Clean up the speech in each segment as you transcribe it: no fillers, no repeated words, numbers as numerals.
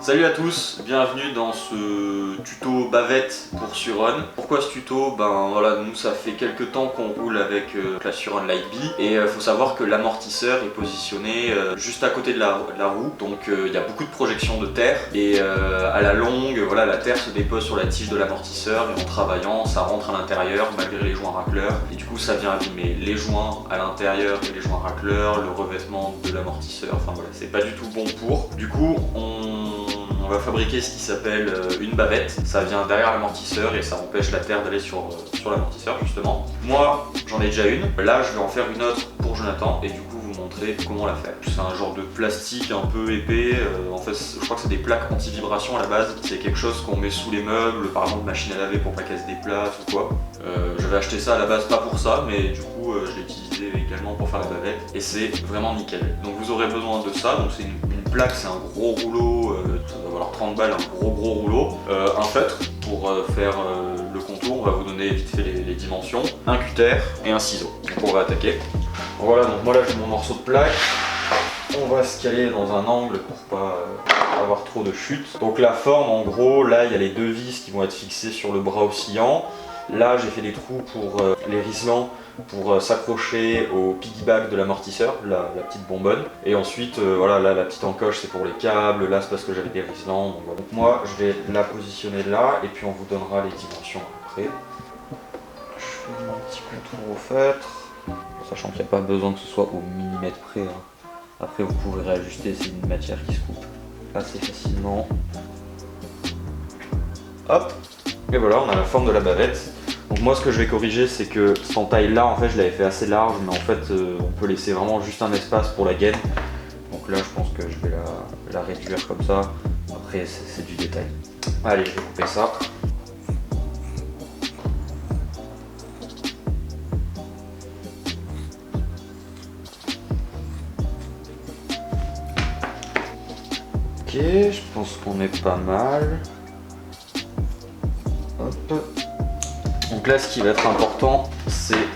Salut à tous, bienvenue dans ce tuto bavette pour Suron. Pourquoi ce tuto? Ben voilà, nous ça fait quelques temps qu'on roule avec la Suron Light B et faut savoir que l'amortisseur est positionné juste à côté de la roue, donc il y a beaucoup de projections de terre et à la longue, voilà, la terre se dépose sur la tige de l'amortisseur et en travaillant ça rentre à l'intérieur malgré les joints racleurs et du coup ça vient abîmer les joints à l'intérieur et les joints racleurs, le revêtement de l'amortisseur, enfin voilà, c'est pas du tout bon pour. Du coup on va fabriquer ce qui s'appelle une bavette. Ça vient derrière l'amortisseur et ça empêche la terre d'aller sur l'amortisseur justement. Moi j'en ai déjà une. Là je vais en faire une autre pour Jonathan et du coup vous montrer comment la faire. C'est un genre de plastique un peu épais. En fait je crois que c'est des plaques anti-vibration à la base. C'est quelque chose qu'on met sous les meubles, par exemple machine à laver pour pas qu'elle se déplace ou quoi. J'avais acheté ça à la base pas pour ça, mais du coup je l'ai utilisé également pour faire la bavette et c'est vraiment nickel. Donc vous aurez besoin de ça. Donc c'est une plaque, c'est un gros rouleau, ça doit valoir 30 balles, un gros rouleau. Un feutre pour faire le contour, on va vous donner vite fait les dimensions, un cutter et un ciseau. Donc on va attaquer. Donc voilà, donc moi là j'ai mon morceau de plaque. On va se caler dans un angle pour pas avoir trop de chute. Donc la forme en gros, là il y a les deux vis qui vont être fixées sur le bras oscillant. Là j'ai fait des trous pour les riselants pour s'accrocher au piggyback de l'amortisseur, la petite bonbonne. Et ensuite voilà, là la petite encoche c'est pour les câbles, là c'est parce que j'avais des riselants. Donc, voilà. Donc moi je vais la positionner là et puis on vous donnera les dimensions après. Je fais mon petit contour au feutre, sachant qu'il n'y a pas besoin que ce soit au millimètre près. Hein. Après vous pouvez réajuster, c'est une matière qui se coupe assez facilement. Hop, et voilà, on a la forme de la bavette. Donc moi ce que je vais corriger c'est que cette entaille là en fait je l'avais fait assez large, mais en fait on peut laisser vraiment juste un espace pour la gaine. Donc là je pense que je vais la réduire comme ça. Après c'est du détail. Allez, je vais couper ça. Ok, je pense qu'on est pas mal. Hop. Donc là ce qui va être important c'est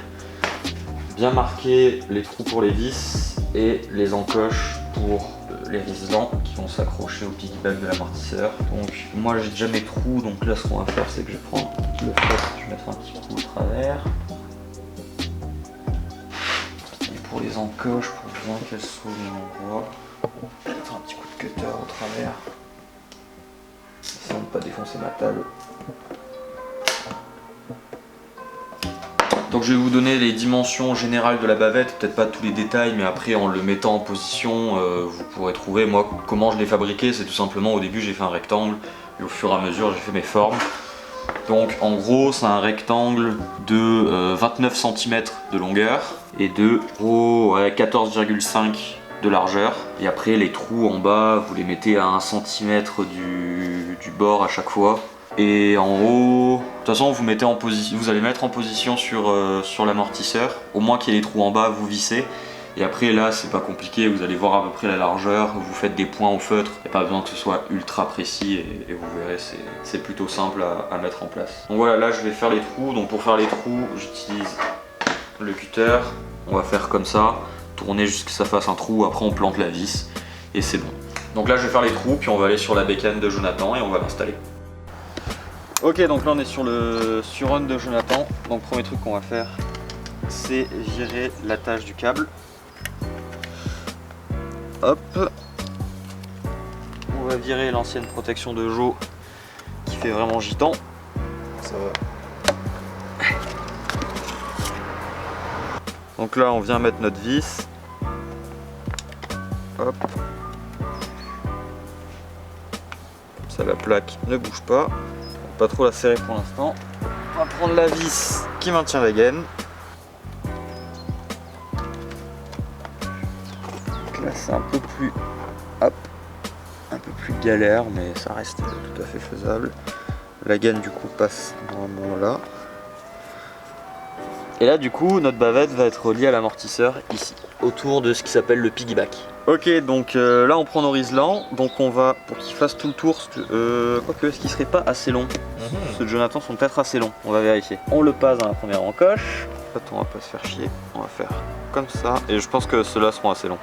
bien marquer les trous pour les vis et les encoches pour les riselants qui vont s'accrocher au piggyback de l'amortisseur. Donc moi j'ai déjà mes trous, donc là ce qu'on va faire c'est que je vais prendre le feutre, je vais mettre un petit coup au travers. Et pour les encoches, pour bien qu'elles soient au même endroit, je vais mettre un petit coup de cutter au travers. Essayons de ne pas défoncer ma table. Donc je vais vous donner les dimensions générales de la bavette, peut-être pas tous les détails, mais après en le mettant en position, vous pourrez trouver. Moi, comment je l'ai fabriqué, c'est tout simplement au début j'ai fait un rectangle, et au fur et à mesure j'ai fait mes formes. Donc en gros c'est un rectangle de 29 cm de longueur et de 14,5 de largeur. Et après les trous en bas, vous les mettez à 1 cm du bord à chaque fois. Et en haut, de toute façon vous mettez en position, vous allez mettre en position sur l'amortisseur, au moins qu'il y ait les trous en bas, vous vissez. Et après là c'est pas compliqué, vous allez voir à peu près la largeur, vous faites des points au feutre, il n'y a pas besoin que ce soit ultra précis et vous verrez c'est plutôt simple à mettre en place. Donc voilà, là je vais faire les trous, donc pour faire les trous j'utilise le cutter, on va faire comme ça, tourner jusqu'à ce que ça fasse un trou, après on plante la vis et c'est bon. Donc là je vais faire les trous, puis on va aller sur la bécane de Jonathan et on va l'installer. Ok, donc là on est sur le Suron de Jonathan. Donc premier truc qu'on va faire, c'est virer l'attache du câble. Hop. On va virer l'ancienne protection de Joe qui fait vraiment gitan. Ça va. Donc là on vient mettre notre vis. Hop. Ça, la plaque ne bouge pas. Pas trop la serrer pour l'instant. On va prendre la vis qui maintient la gaine. Donc là c'est un peu plus, hop, un peu plus galère, mais ça reste tout à fait faisable. La gaine du coup passe normalement là. Et là du coup notre bavette va être reliée à l'amortisseur ici, autour de ce qui s'appelle le piggyback. Ok, donc là on prend nos riselants, donc on va, pour qu'ils fassent tout le tour, quoique est-ce qu'ils seraient pas assez longs? Ceux de Jonathan sont peut-être assez longs, on va vérifier. On le passe dans la première encoche. En fait on va pas se faire chier, on va faire comme ça, et je pense que ceux-là seront assez longs.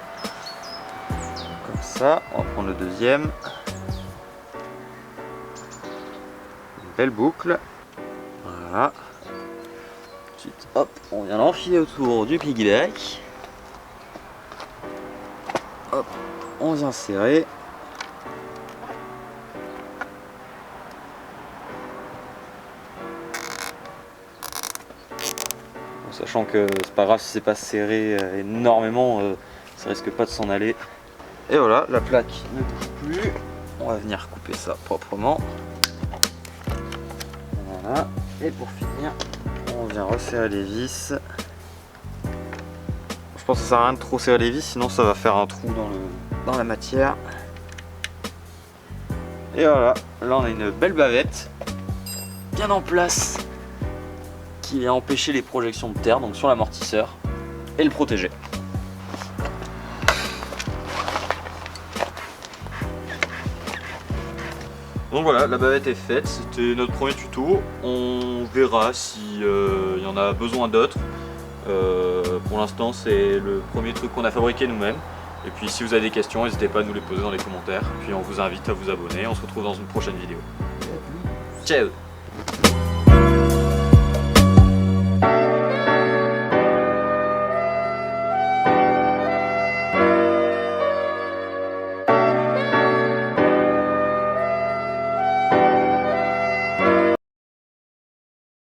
Comme ça, on va prendre le deuxième. elle boucle. Voilà. Ensuite, hop, on vient l'enfiler autour du piggyback. Hop, on vient serrer. Bon, sachant que c'est pas grave si c'est pas serré énormément, ça risque pas de s'en aller. Et voilà, la plaque ne bouge plus. On va venir couper ça proprement. Voilà, et pour finir, on vient resserrer les vis. Je pense que ça sert à rien de trop serrer les vis, sinon ça va faire un trou dans la matière. Et voilà, là on a une belle bavette, bien en place, qui vient empêcher les projections de terre, donc sur l'amortisseur, et le protéger. Donc voilà, la bavette est faite, c'était notre premier tuto. On verra si y en a besoin d'autres. Pour l'instant c'est le premier truc qu'on a fabriqué nous-mêmes. Et puis si vous avez des questions, n'hésitez pas à nous les poser dans les commentaires. Puis on vous invite à vous abonner, on se retrouve dans une prochaine vidéo. Ciao!